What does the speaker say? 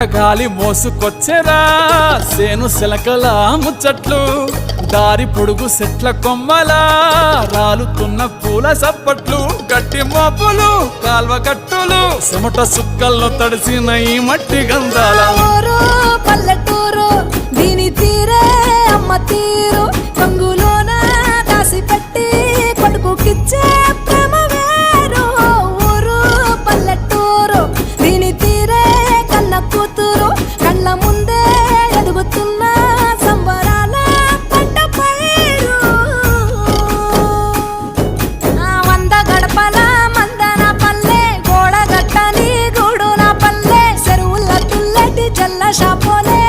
గాలి మోసుకొచ్చెరా సేను శిలకల ముచ్చట్లు దారి పొడుగు సెట్ల కొమ్మలా రాలుతున్న పూల సప్పట్లు గట్టి మోపులు కాల్వ కట్టులు చెమట సుక్కల్లో తడిసిన ఈ మట్టి గంధాల పల్లెటూరు దీని తీరే అమ్మ తీరు కంగులోన దాసి పెట్టి కొడుకుకిచ్చే ప్రేమ వేరు ఊరు పల్లెటూరు దీని తీరే కన్న కూతురు కళ్ళ ముందే ఎదుగుతున్న సంబరాల పంట పైరు వంద గడపల మందన పల్లె గోడ గట్టని గూడున పల్లె చెరువుల తుల్లటి జల్ల షాపోలే